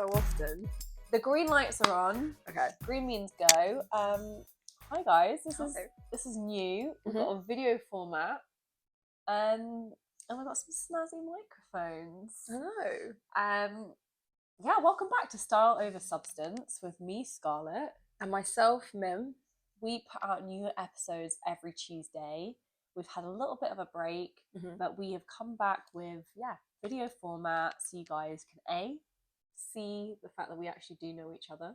so often. The green lights are on. Okay. Green means go. Hi guys, this is new. We've got a video format, and we've got some snazzy microphones. I know. Yeah, welcome back to Style Over Substance with me, Scarlett. And myself, Mim. We put out new episodes every Tuesday. We've had a little bit of a break, but we have come back with, video format so you guys can see the fact that we actually do know each other.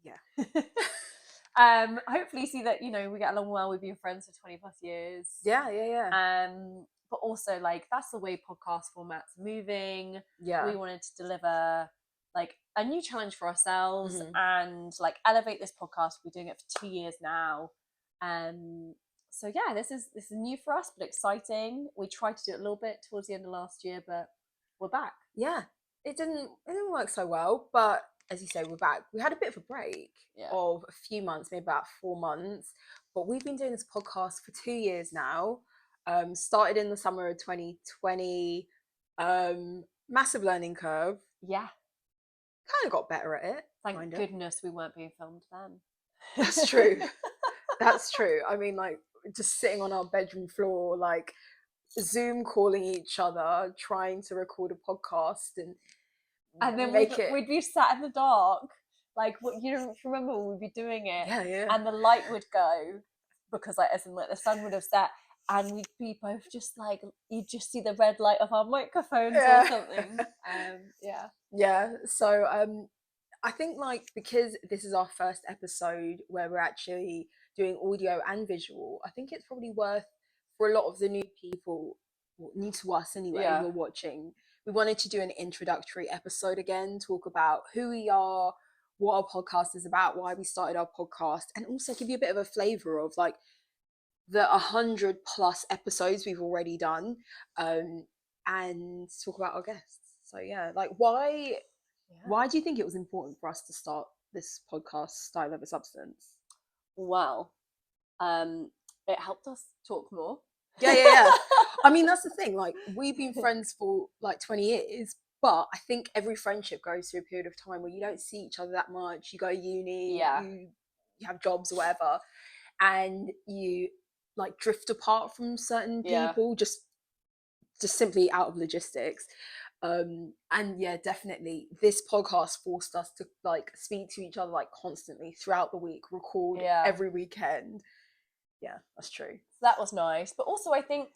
Yeah. Hopefully see that, we get along well. We've been friends for 20 plus years. Yeah. But also, that's the way podcast formats are moving. Yeah. We wanted to deliver a new challenge for ourselves and elevate this podcast. We're doing it for 2 years now. So yeah, this is new for us, but exciting. We tried to do it a little bit towards the end of last year, but we're back. Yeah. It didn't work so well, but as you say, we're back. We had a bit of a break of a few months, maybe about 4 months, but we've been doing this podcast for 2 years now. Started in the summer of 2020. Massive learning curve. Yeah. Kind of got better at it. Thank goodness we weren't being filmed then. That's true. That's true. I mean, just sitting on our bedroom floor, Zoom calling each other, trying to record a podcast, and then we'd be sat in the dark, you remember when we'd be doing it, and the light would go because the sun would have set, and we'd be both just you'd just see the red light of our microphones or something. So I think because this is our first episode where we're actually doing audio and visual, I think it's probably worth, for a lot of the new people, new to us anyway, who are watching, we wanted to do an introductory episode again, talk about who we are, what our podcast is about, why we started our podcast, and also give you a bit of a flavour of the 100+ episodes we've already done, and talk about our guests. So why do you think it was important for us to start this podcast, Style Over Substance? Well, it helped us talk more. Yeah. I mean, that's the thing. We've been friends for 20 years, but I think every friendship goes through a period of time where you don't see each other that much. You go to uni, you have jobs or whatever, and you drift apart from certain people, just simply out of logistics. And yeah, definitely this podcast forced us to speak to each other constantly throughout the week, record every weekend. Yeah, that's true. So that was nice, but also I think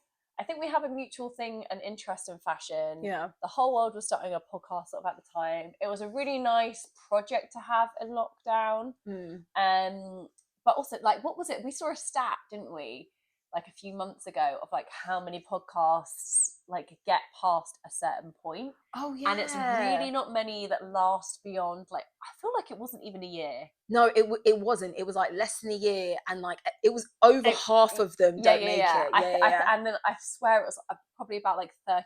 we have a mutual thing, an interest in fashion. Yeah, the whole world was starting a podcast sort of at the time. It was a really nice project to have in lockdown. But also what was it, we saw a stat, didn't we, a few months ago, of how many podcasts get past a certain point. Oh yeah. And it's really not many that last beyond I feel like it wasn't even a year. No, it wasn't. It was less than a year, and it was over half of them don't make it. And then I swear it was probably about 30%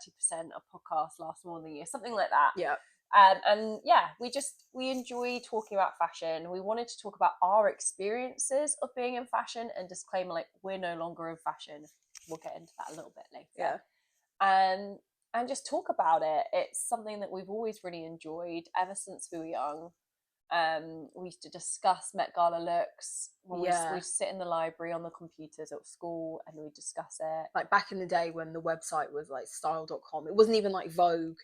of podcasts last more than a year, something like that. Yeah. And yeah, we enjoy talking about fashion. We wanted to talk about our experiences of being in fashion, and disclaimer, we're no longer in fashion. We'll get into that a little bit later. And just talk about it. It's something that we've always really enjoyed ever since we were young. We used to discuss Met Gala looks. We'd sit in the library on the computers at school and we'd discuss it. Back in the day when the website was style.com. It wasn't even Vogue.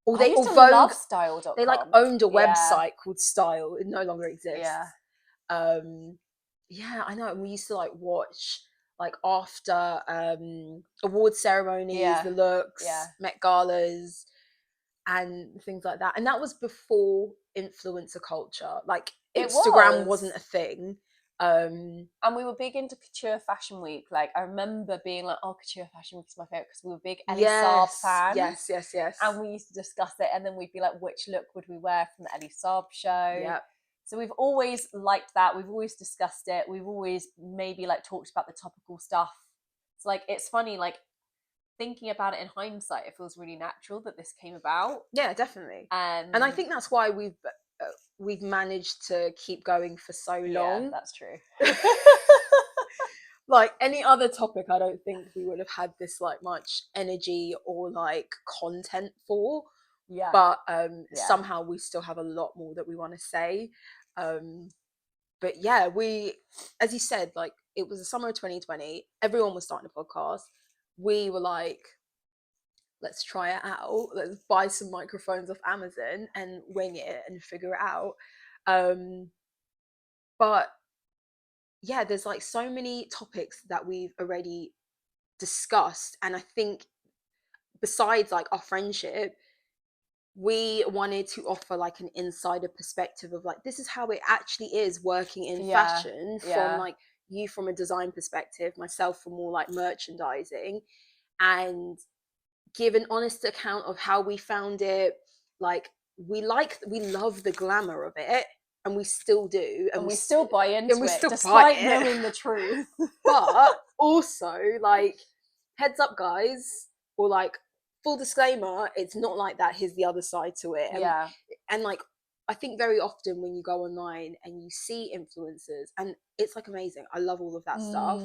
I used to love style.com. They owned a website called Style. It no longer exists. I know. And we used to watch after award ceremonies, the looks, Met Galas, and things like that. And that was before influencer culture. Instagram wasn't a thing. And we were big into Couture Fashion Week. I remember being Couture Fashion Week is my favourite, because we were big Ellie Saab fans. Yes. And we used to discuss it, and then we'd be which look would we wear from the Ellie Saab show? Yeah. So we've always liked that. We've always discussed it. We've always maybe talked about the topical stuff. It's it's funny, thinking about it in hindsight, it feels really natural that this came about. Yeah, definitely. And I think that's why we've managed to keep going for so long. Yeah, that's true. Any other topic, I don't think we would have had this much energy or content for. Yeah. But somehow we still have a lot more that we want to say. But yeah, we, as you said, like it was the summer of 2020. Everyone was starting a podcast. We were like, let's try it out. Let's buy some microphones off Amazon and wing it and figure it out. But yeah, there's like so many topics that we've already discussed. And I think besides like our friendship, we wanted to offer like an insider perspective of like, this is how it actually is working in fashion from like you from a design perspective, myself from more like merchandising, and give an honest account of how we found it. Like we love the glamour of it, and we still do, and we still buy into it still despite knowing the truth. But also, like, heads up guys, or like full disclaimer, it's not like that, here's the other side to it. And like I think very often when you go online and you see influencers, and it's like amazing, I love all of that stuff,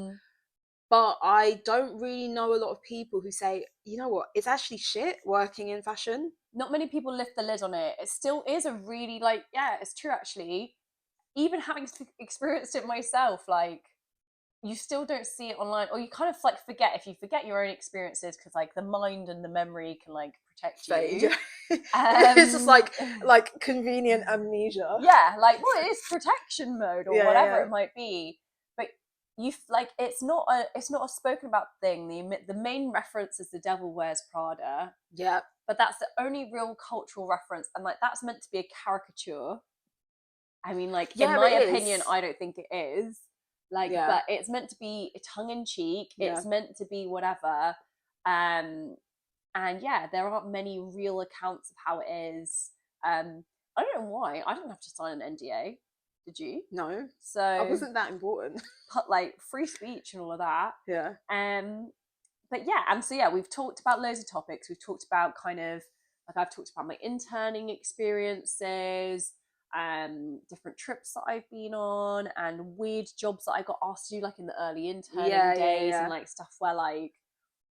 but I don't really know a lot of people who say, you know what, it's actually shit working in fashion. Not many people lift the lid on it. It still is a really, like, yeah, it's true actually. Even having experienced it myself, like, you still don't see it online, or you kind of like forget, if you forget your own experiences, because like the mind and the memory can like protect you. It's just like convenient amnesia. Yeah, like, well, it is protection mode or whatever it might be. But you like, it's not a spoken about thing. The main reference is The Devil Wears Prada. Yeah. But that's the only real cultural reference, and like that's meant to be a caricature. I mean, like, in my opinion, I don't think it is. Like, but it's meant to be tongue in cheek. It's meant to be whatever. And yeah, there aren't many real accounts of how it is. I don't know why. I didn't have to sign an NDA. Did you? No. So I wasn't that important. But like free speech and all of that. Yeah. But yeah, and so yeah, we've talked about loads of topics. We've talked about kind of like, I've talked about my interning experiences, different trips that I've been on, and weird jobs that I got asked to do like in the early interning days, and like stuff where like,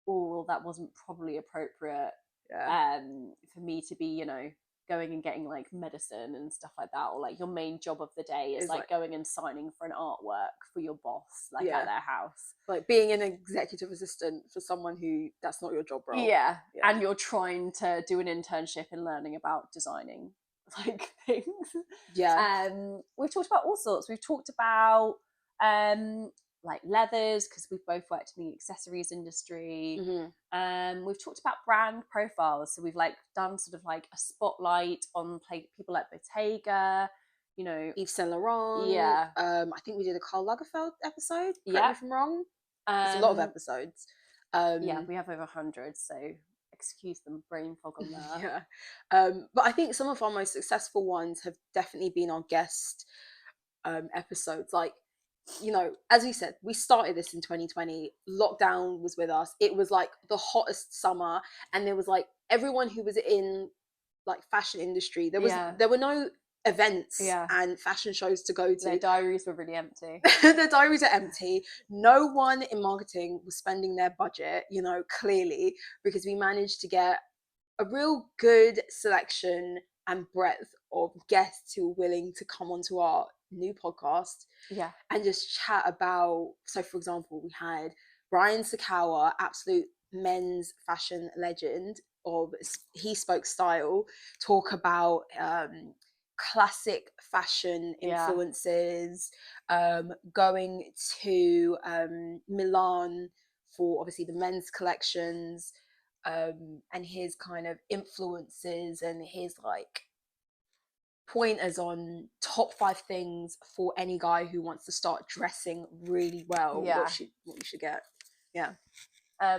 oh, that wasn't probably appropriate for me to be, you know, going and getting like medicine and stuff like that, or like your main job of the day is like going and signing for an artwork for your boss, like at their house, like being an executive assistant for someone who that's not your job role. And you're trying to do an internship in learning about designing like things. We've talked about all sorts. We've talked about like leathers, because we've both worked in the accessories industry. We've talked about brand profiles, so we've like done sort of like a spotlight on people like Bottega, you know, Yves Saint Laurent. I think we did a Karl Lagerfeld episode. Correct me if I'm wrong. It's a lot of episodes. We have over 100, so excuse the brain fog on that. But I think some of our most successful ones have definitely been our guest episodes. Like, you know, as we said, we started this in 2020. Lockdown was with us. It was like the hottest summer, and there was like everyone who was in like fashion industry. There were no events and fashion shows to go to. Their diaries were really empty. Their diaries are empty. No one in marketing was spending their budget, you know, clearly, because we managed to get a real good selection and breadth of guests who were willing to come onto our new podcast and just chat about, so for example, we had Brian Sakawa, absolute men's fashion legend of He Spoke Style, talk about classic fashion influences, going to Milan for obviously the men's collections, and his kind of influences and his like pointers on top 5 things for any guy who wants to start dressing really well. What you should get.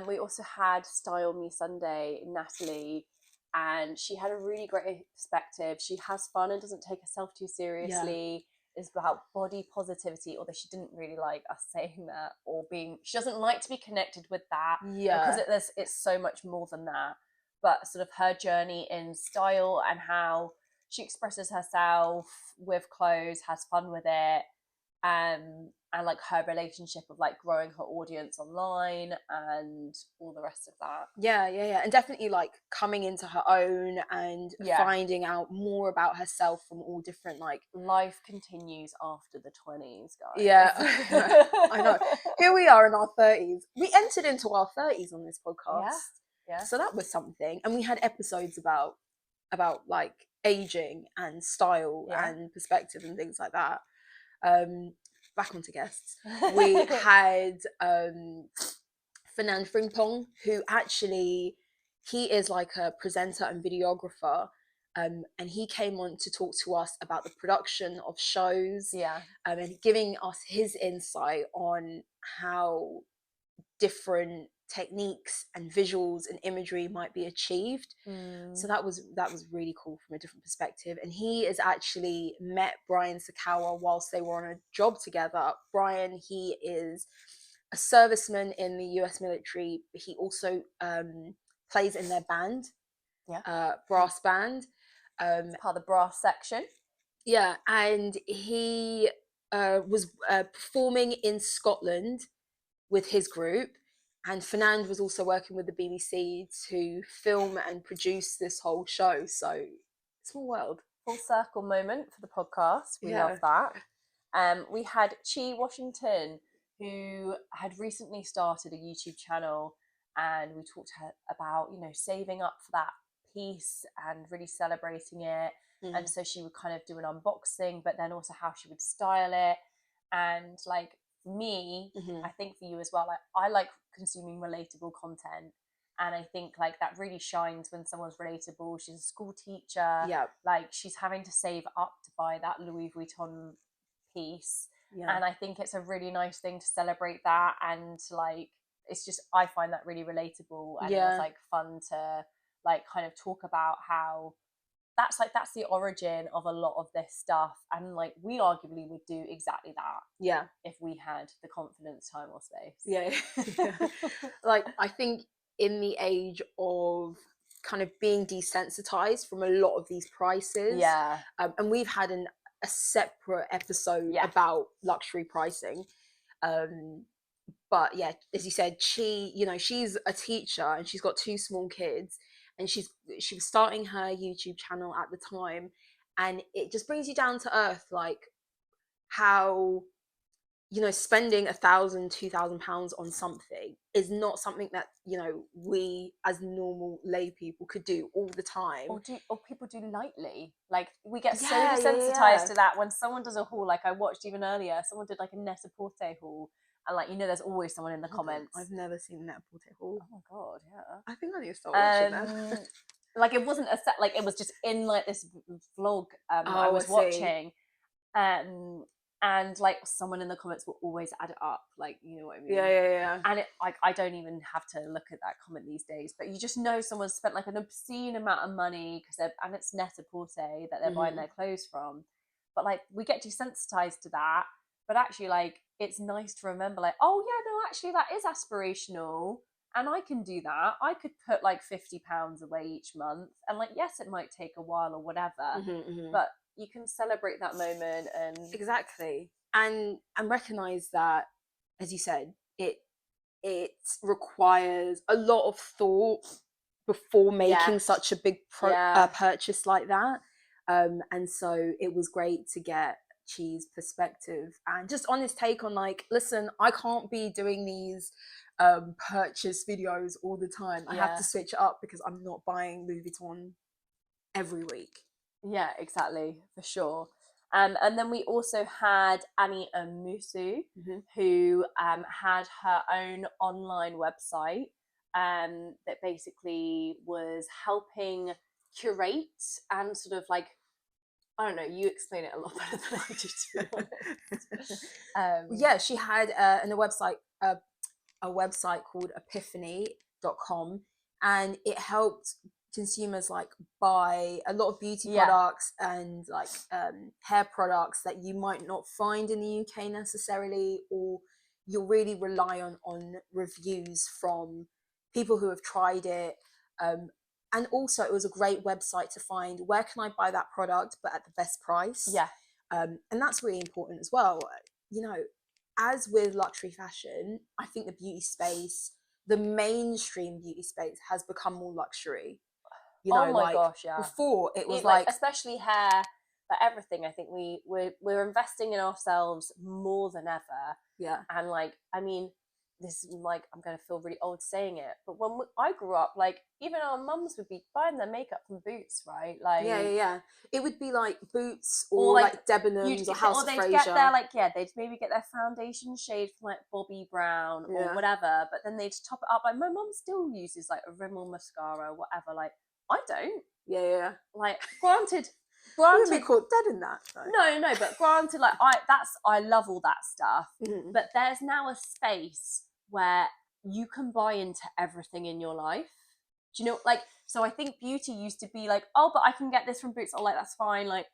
We also had Style Me Sunday, Natalie, and she had a really great perspective. She has fun and doesn't take herself too seriously. It's about body positivity, although she didn't really like us saying that, or she doesn't like to be connected with that, because it's so much more than that. But sort of her journey in style and how she expresses herself with clothes, has fun with it, and like her relationship of like growing her audience online and all the rest of that. Yeah, and definitely like coming into her own and finding out more about herself from all different like life continues after the 20s, guys. Yeah, I know. Here we are in our 30s. We entered into our 30s on this podcast. Yeah. So that was something. And we had episodes about like aging and style and perspective and things like that. Back onto guests. We had Fernand Frimpong, who actually he is like a presenter and videographer. And he came on to talk to us about the production of shows, and giving us his insight on how different techniques and visuals and imagery might be achieved. So that was really cool from a different perspective. And he has actually met Brian Sakawa whilst they were on a job together. Brian, he is a serviceman in the US military. He also plays in their band, brass band. It's part of the brass section. Yeah, and he was performing in Scotland with his group. And Fernand was also working with the BBC to film and produce this whole show. So, small world. Full circle moment for the podcast. We love that. We had Chi Washington, who had recently started a YouTube channel, and we talked to her about, you know, saving up for that piece and really celebrating it. And so she would kind of do an unboxing, but then also how she would style it. And like me, I think for you as well, like I like consuming relatable content. And I think like that really shines when someone's relatable. She's a school teacher. Yeah. Like she's having to save up to buy that Louis Vuitton piece. Yeah. And I think it's a really nice thing to celebrate that. And like, it's just, I find that really relatable. And it was like fun to like kind of talk about how that's the origin of a lot of this stuff. And like, we arguably would do exactly that. Yeah. If we had the confidence, time or space. Yeah. Like, I think in the age of kind of being desensitized from a lot of these prices, and we've had a separate episode about luxury pricing, but yeah, as you said, she's a teacher and she's got 2 small kids, and she was starting her YouTube channel at the time, and it just brings you down to earth, like how, you know, spending £1,000, £2,000 on something is not something that, you know, we as normal lay people could do all the time, or people do lightly. Like we get so desensitized to that when someone does a haul. Like I watched even earlier, someone did like a Net-a-Porter haul, and like, you know, there's always someone in the comments. I've never seen a Net-a-Porter haul. Oh my god, yeah. I think I need to start watching that. Like it wasn't a set, like it was just in like this vlog I was watching, and like someone in the comments will always add it up, like, you know what I mean? Yeah. And it, like, I don't even have to look at that comment these days, but you just know someone's spent like an obscene amount of money and it's Net-a-Porter that they're buying their clothes from. But like, we get desensitized to that, but actually like, it's nice to remember like, oh yeah, no, actually that is aspirational. And I can do that. I could put like £50 away each month. And like, yes, it might take a while or whatever, but you can celebrate that moment and exactly. And recognize that, as you said, it requires a lot of thought before making such a big purchase like that. And so it was great to get Chi's perspective and just honest take on like, listen, I can't be doing these purchase videos all the time. I have to switch it up because I'm not buying Louis Vuitton every week. Yeah, exactly, for sure. And then we also had Annie Musu, who had her own online website that basically was helping curate and sort of like, I don't know, you explain it a lot better than I do, to be honest. She had a website called epiphany.com, and it helped consumers like buy a lot of beauty products and like hair products that you might not find in the UK necessarily, or you'll really rely on reviews from people who have tried it. And also it was a great website to find where can I buy that product but at the best price. And that's really important as well. You know, as with luxury fashion, I think the beauty space, the mainstream beauty space, has become more luxury. You Oh know, my like gosh, yeah. before it was Like like especially hair, like everything. I think we're investing in ourselves more than ever. yeah, And like, I mean, this is like, I'm gonna feel really old saying it, but when I grew up, like even our mums would be buying their makeup from Boots, right? Like, yeah. It would be like Boots or or like like Debenhams or House or of they'd get their Fraser. like, yeah, they'd maybe get their foundation shade from like Bobbi Brown or Yeah, whatever, but then they'd top it up. Like my mum still uses like a Rimmel mascara or whatever. Like I don't. yeah. Like granted, You would be granted, caught dead in that. Though. no, but granted, like I love all that stuff, Mhm. but there's now a space where you can buy into everything in your life. Do you know, like, so I think beauty used to be like, oh, but I can get this from Boots, oh, like that's fine, like,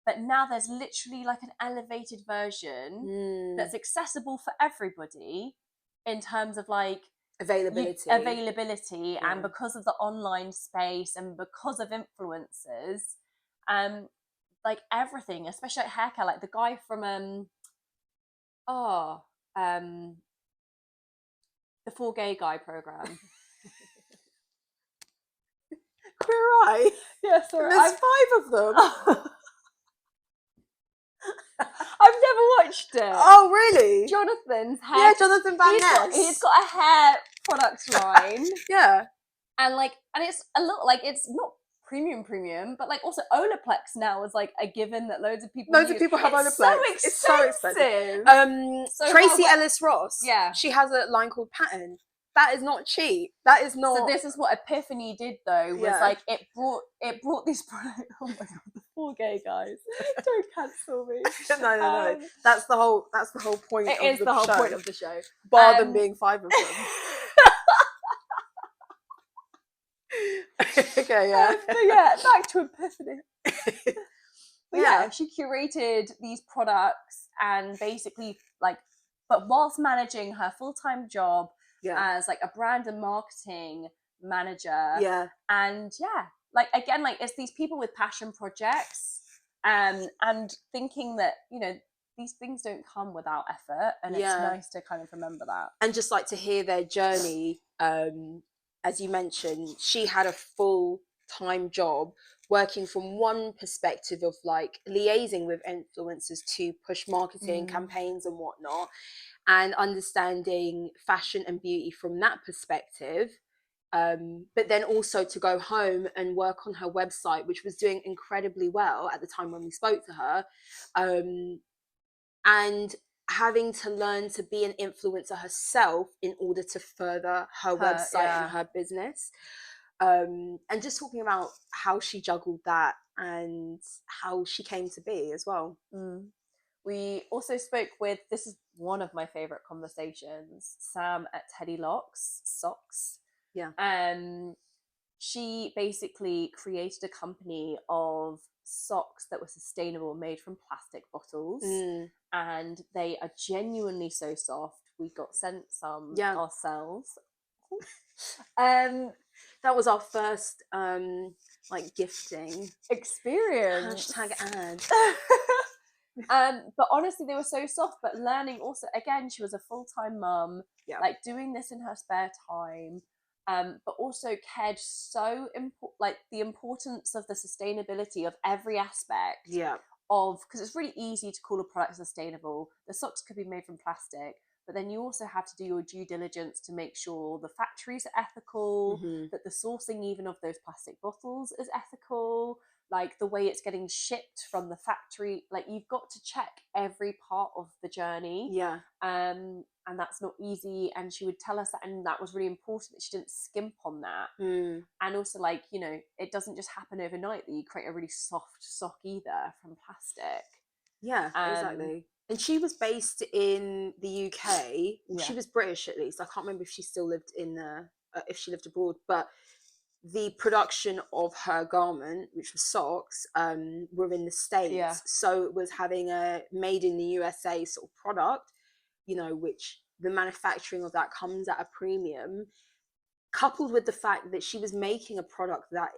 but now there's literally like an elevated version Mm. that's accessible for everybody in terms of like Availability. and because of the online space and because of influencers, um like everything, especially like hair care, like the guy from oh um the Four Gay Guy program. Queer Eye. Yeah, sorry, There's 5 of them. I've never watched it. Oh, really? Jonathan's hair. Yeah, Jonathan Van Ness. He's got a hair product line. Yeah. And like, and it's a little like, it's not premium, but like also Olaplex now is like a given that loads of people Loads use. of people have Olaplex. It's so expensive. So Tracy Ellis Ross. Yeah. She has a line called Pattern. That is not cheap. That is not. So this is what Epiphany did though, was like it brought these products. Oh my god, the Four Gay Guys. Don't cancel me. No. That's the whole point It of is the the whole show. point of the show. Bar them being 5 of them. Okay, yeah. But yeah, back to Epiphany. But Yeah. yeah, she curated these products and basically like, but whilst managing her full-time job as like a brand and marketing manager. Yeah. And yeah, like again, like it's these people with passion projects, and thinking that, you know, these things don't come without effort, and it's nice to kind of remember that. And just like to hear their journey, as you mentioned, she had a full-time job working from one perspective of like liaising with influencers to push marketing campaigns and whatnot, and understanding fashion and beauty from that perspective. But then also to go home and work on her website, which was doing incredibly well at the time when we spoke to her, and having to learn to be an influencer herself in order to further her website and her business. And just talking about how she juggled that and how she came to be as well. We also spoke with, this is one of my favorite conversations, Sam at Teddy Locks Socks. Yeah. She basically created a company of socks that were sustainable, made from plastic bottles, and they are genuinely so soft. We got sent some ourselves. That was our first like gifting experience. #ad. But honestly, they were so soft. But learning also, again, she was a full-time mum, like doing this in her spare time, but also cared so like the importance of the sustainability of every aspect. Of, because it's really easy to call a product sustainable. The socks could be made from plastic, but then you also have to do your due diligence to make sure the factories are ethical, that the sourcing even of those plastic bottles is ethical, like the way it's getting shipped from the factory. Like you've got to check every part of the journey. And that's not easy. And she would tell us that, and that was really important that she didn't skimp on that. And also, like, you know, it doesn't just happen overnight that you create a really soft sock either from plastic. Exactly. And she was based in the UK. Well, she was British at least. I can't remember if she still lived in if she lived abroad, but the production of her garment, which was socks, were in the States. So it was having a made in the USA sort of product, you know, which the manufacturing of that comes at a premium, coupled with the fact that she was making a product that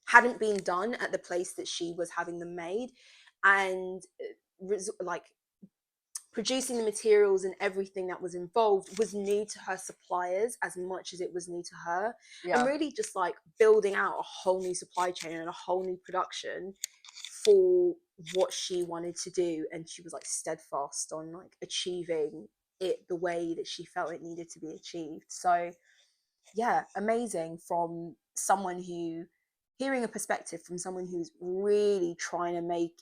hadn't been done at the place that she was having them made, and like producing the materials and everything that was involved was new to her suppliers as much as it was new to her. And really just like building out a whole new supply chain and a whole new production for what she wanted to do. And she was like steadfast on like achieving it the way that she felt it needed to be achieved. So yeah, amazing from someone who, hearing a perspective from someone who's really trying to make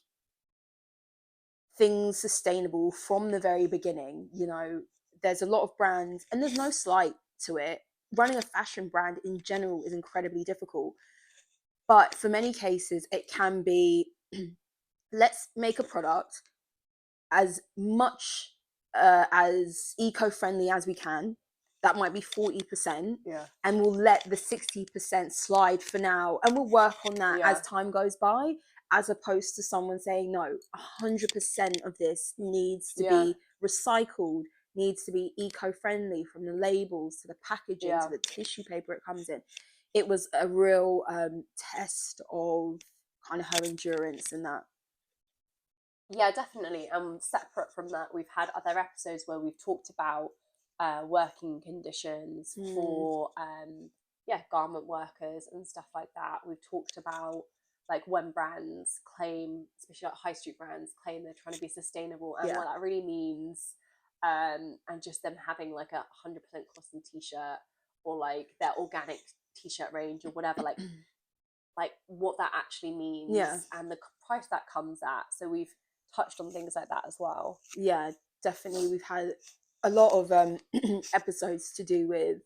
things sustainable from the very beginning. You know, there's a lot of brands, and there's no slight to it. Running a fashion brand in general is incredibly difficult. But for many cases, it can be let's make a product as much as eco-friendly as we can. That might be 40%. Yeah. And we'll let the 60% slide for now. And we'll work on that as time goes by, as opposed to someone saying, no, 100% of this needs to be recycled, needs to be eco-friendly, from the labels to the packaging to the tissue paper it comes in. It was a real test of kind of her endurance in that. Yeah, definitely. Separate from that, we've had other episodes where we've talked about working conditions for garment workers and stuff like that. We've talked about like when brands claim, especially like high street brands, claim they're trying to be sustainable and what that really means, and just them having like a 100% cotton t-shirt or like their organic t-shirt range or whatever, like what that actually means and the price that comes at. So we've touched on things like that as well. Yeah, definitely. We've had a lot of episodes to do with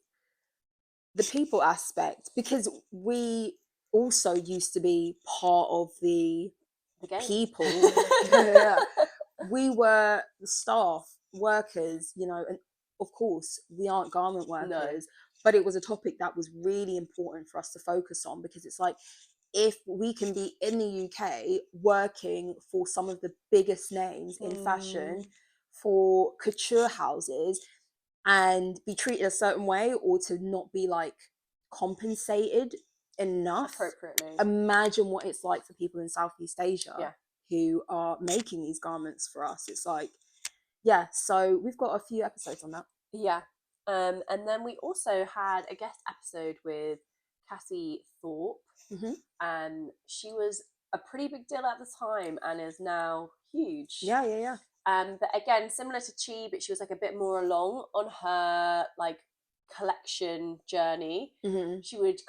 the people aspect, because we also used to be part of the people. We were the staff, workers, you know, and of course we aren't garment workers, but it was a topic that was really important for us to focus on, because it's like, if we can be in the UK working for some of the biggest names in fashion, for couture houses, and be treated a certain way, or to not be like compensated enough appropriately, imagine what it's like for people in Southeast Asia who are making these garments for us. It's like, so we've got a few episodes on that. And then we also had a guest episode with Cassie Thorpe. She was a pretty big deal at the time and is now huge. But again, similar to Chi, but she was like a bit more along on her like collection journey. She was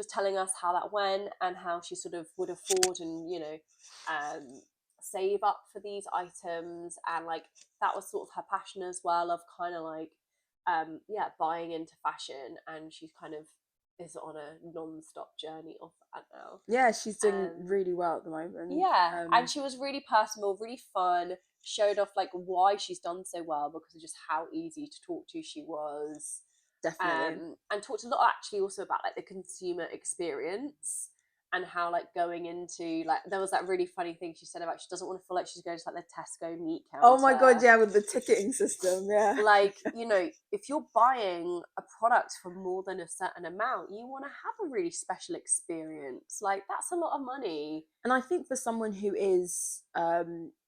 telling us how that went and how she sort of would afford and, you know, save up for these items, and like that was sort of her passion as well, of kind of like buying into fashion, and she's kind of is on a non-stop journey of that now. Yeah, she's doing really well at the moment. And she was really personable, really fun, showed off like why she's done so well because of just how easy to talk to she was. Definitely. And talked a lot actually also about like the consumer experience, and how like going into like, there was that really funny thing she said about she doesn't want to feel like she's going to like the Tesco meat counter. Oh my god, yeah, with the ticketing system. Like, you know, if you're buying a product for more than a certain amount, you want to have a really special experience. Like, that's a lot of money. And I think for someone who is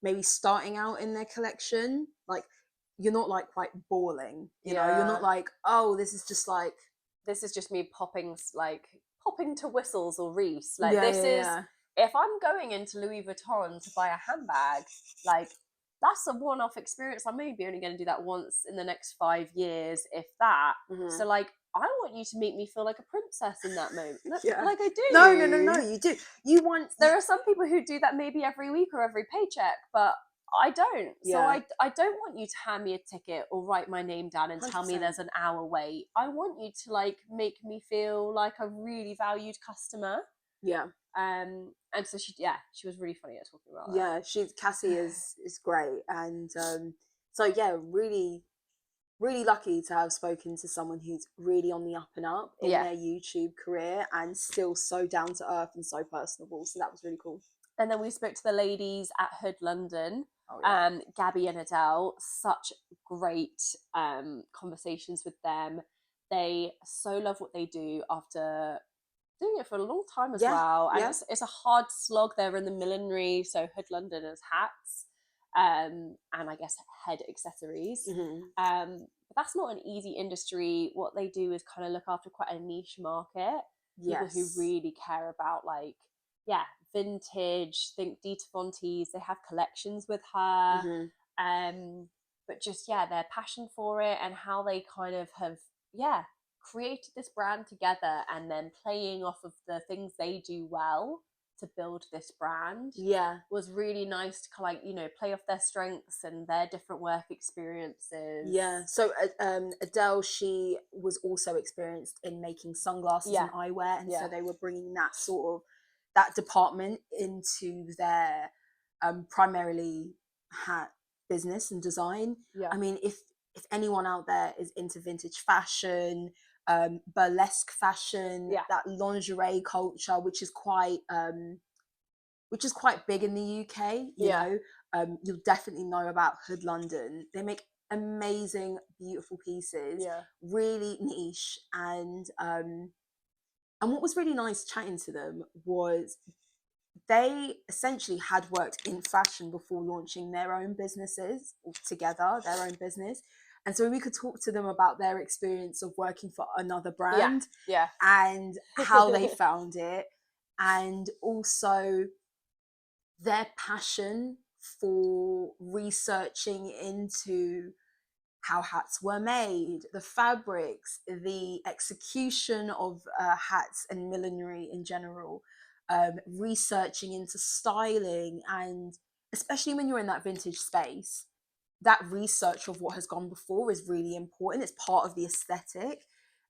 maybe starting out in their collection, like, you're not like quite bawling, you know, you're not like, oh, this is just me popping to Whistles or Reese. Like, if I'm going into Louis Vuitton to buy a handbag, like, that's a one-off experience. I may be only going to do that once in the next 5 years, if that. So, like, I want you to make me feel like a princess in that moment. Like I do. No, you do. There are some people who do that maybe every week or every paycheck, but I don't. So I don't want you to hand me a ticket or write my name down and 100%. Tell me there's an hour wait. I want you to like make me feel like a really valued customer. And so she was really funny at talking about that. Cassie is great, and really, really lucky to have spoken to someone who's really on the up and up in their YouTube career, and still so down to earth and so personable. So that was really cool. And then we spoke to the ladies at Hood London, Gabby and Adele. Such great conversations with them. They so love what they do after doing it for a long time as well. And it's a hard slog. They're in the millinery, so Hood London is hats. and I guess head accessories. But that's not an easy industry. What they do is kind of look after quite a niche market. People who really care about like, yeah, vintage. Think Dita Fonte's. They have collections with her. But just, yeah, their passion for it and how they kind of have, yeah, created this brand together and then playing off of the things they do well to build this brand was really nice to kind of, like, you know, play off their strengths and their different work experiences. So Adele, she was also experienced in making sunglasses and eyewear, and so they were bringing that sort of that department into their primarily hat business and design. I mean, if anyone out there is into vintage fashion, burlesque fashion, that lingerie culture, which is quite big in the UK, you know, you'll definitely know about Hood London. They make amazing, beautiful pieces, really niche, and what was really nice chatting to them was they essentially had worked in fashion before launching their own businesses together, their own business. And so we could talk to them about their experience of working for another brand and how they found it, and also their passion for researching into how hats were made, the fabrics, the execution of hats and millinery in general, researching into styling, and especially when you're in that vintage space, that research of what has gone before is really important. It's part of the aesthetic.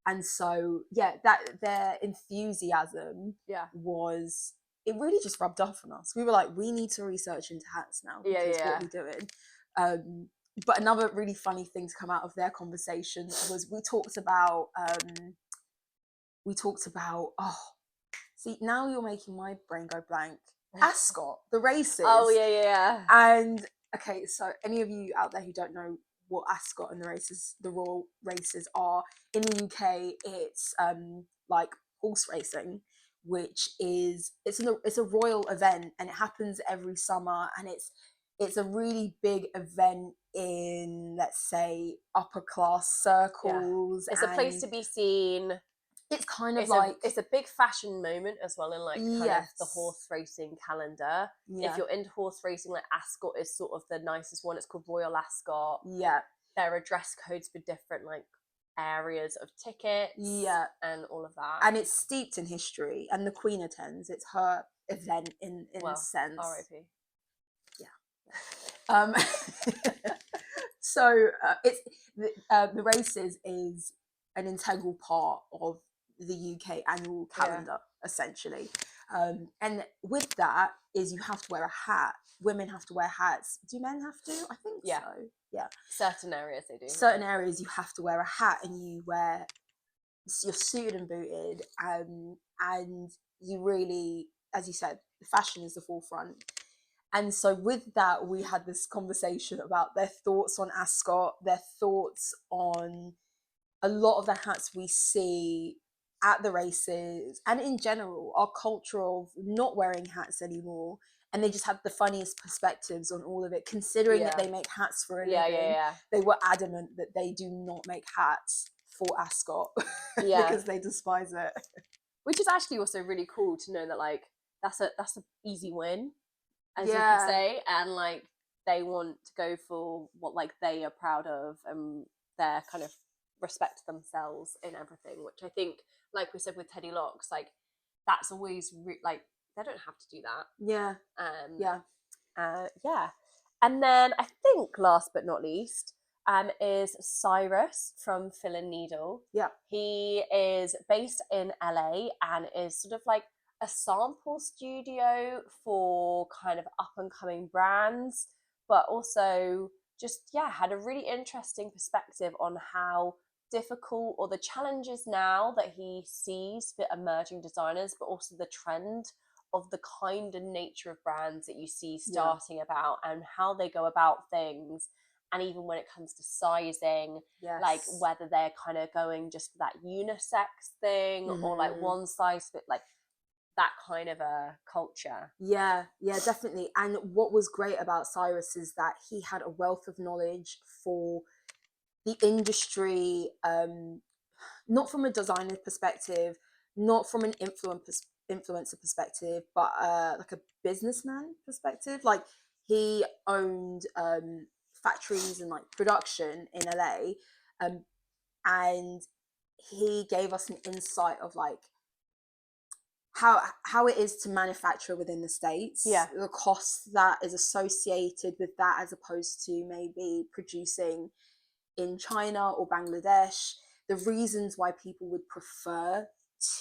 And so, that their enthusiasm was, it really just rubbed off on us. We were like, we need to research into hats now because what we're doing. But another really funny thing to come out of their conversation was we talked about, see, now you're making my brain go blank. Ascot, the races. And okay, so any of you out there who don't know what Ascot and the royal races are, in the UK, it's like horse racing, which is it's a royal event, and it happens every summer, and it's a really big event in, let's say, upper class circles. It's a place to be seen. It's kind of like it's a big fashion moment as well in like kind of the horse racing calendar. If you're into horse racing, like Ascot is sort of the nicest one. It's called Royal Ascot. There are dress codes for different like areas of tickets and all of that. And it's steeped in history, and the Queen attends. It's her event in a sense. R.I.P. So it's the races is an integral part of the UK annual calendar, essentially. And with that is you have to wear a hat. Women have to wear hats. Do men have to? I think so. Yeah. Certain areas they do. Certain areas you have to wear a hat, and you're suited and booted, and you really, as you said, the fashion is the forefront. And so with that, we had this conversation about their thoughts on Ascot, their thoughts on a lot of the hats we see at the races, and in general, our culture of not wearing hats anymore. And they just had the funniest perspectives on all of it, considering that they make hats for a living. They were adamant that they do not make hats for Ascot because they despise it. Which is actually also really cool to know that like that's an easy win, as you could say, and like they want to go for what like they are proud of, and their kind of respect themselves in everything, which I think, like we said with Teddy Locks, like that's always like they don't have to do that. And then I think last but not least is Cyrus from Fil&Needle. He is based in LA and is sort of like a sample studio for kind of up and coming brands, but also just had a really interesting perspective on how difficult, or the challenges now that he sees for emerging designers, but also the trend of the kind and nature of brands that you see starting about, and how they go about things. And even when it comes to sizing, like whether they're kind of going just for that unisex thing or like one size fit, like that kind of a culture. Yeah, definitely. And what was great about Cyrus is that he had a wealth of knowledge for the industry, not from a designer perspective, not from an influencer perspective, but like a businessman perspective. Like he owned factories and like production in LA, and he gave us an insight of like how it is to manufacture within the States, the cost that is associated with that, as opposed to maybe producing in China or Bangladesh, the reasons why people would prefer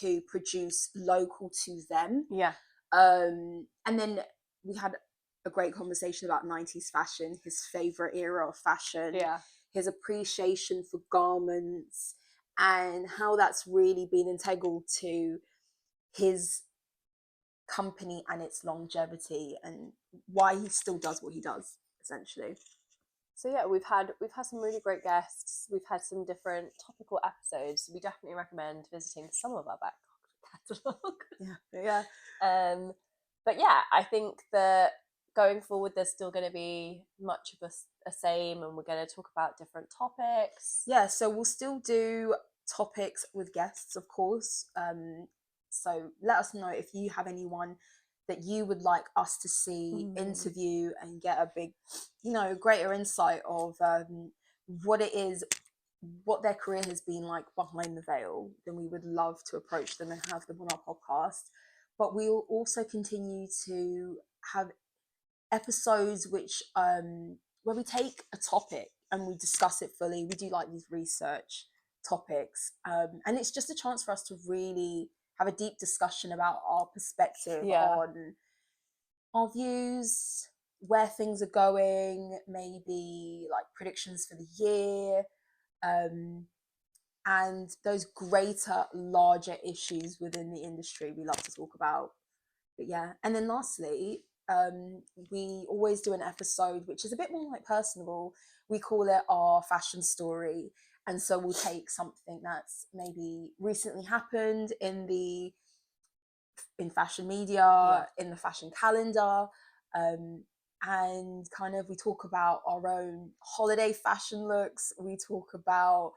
to produce local to them. And then we had a great conversation about 90s fashion, his favorite era of fashion, his appreciation for garments, and how that's really been integral to his company and its longevity, and why he still does what he does, essentially. So yeah, we've had some really great guests. We've had some different topical episodes. We definitely recommend visiting some of our back catalogue. But yeah, I think that going forward, there's still going to be much of a same, and we're going to talk about different topics. Yeah, so we'll still do topics with guests, of course. So let us know if you have anyone that you would like us to see interview and get a big, greater insight of what it is, what their career has been like behind the veil. Then we would love to approach them and have them on our podcast. But we will also continue to have episodes which where we take a topic and we discuss it fully. We do like these research topics, and it's just a chance for us to really have a deep discussion about our perspective on our views, where things are going, maybe like predictions for the year, and those greater, larger issues within the industry we love to talk about. But yeah, and then lastly, we always do an episode which is a bit more like personable. We call it our fashion story. And so we'll take something that's maybe recently happened in fashion media, in the fashion calendar, and kind of we talk about our own holiday fashion looks. We talk about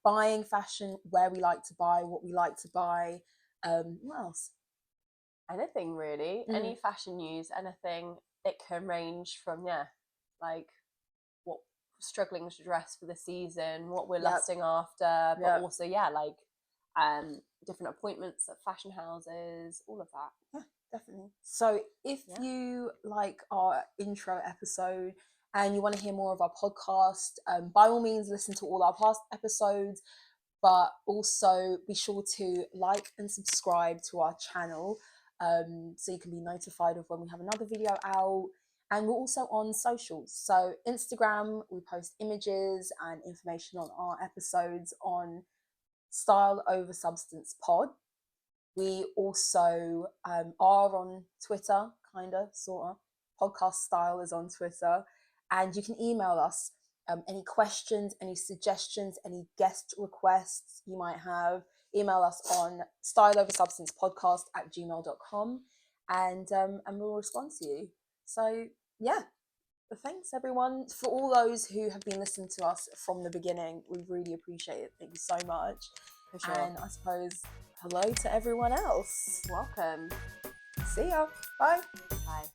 buying fashion, where we like to buy, what we like to buy. What else? Anything really, any fashion news, anything. It can range from like what struggling to dress for the season, what we're lusting after, but also like different appointments at fashion houses, all of that. Definitely. So if you like our intro episode and you want to hear more of our podcast, by all means listen to all our past episodes, but also be sure to like and subscribe to our channel, so you can be notified of when we have another video out. And we're also on socials. So Instagram, we post images and information on our episodes on Style Over Substance Pod. We also are on Twitter, kind of, sort of. Podcast Style is on Twitter. And you can email us any questions, any suggestions, any guest requests you might have. Email us on styleoversubstancepodcast@gmail.com, and we'll respond to you. So yeah, thanks everyone for all those who have been listening to us from the beginning. We really appreciate it. Thank you so much. For sure. And I suppose hello to everyone else. Welcome. See ya. Bye. Bye.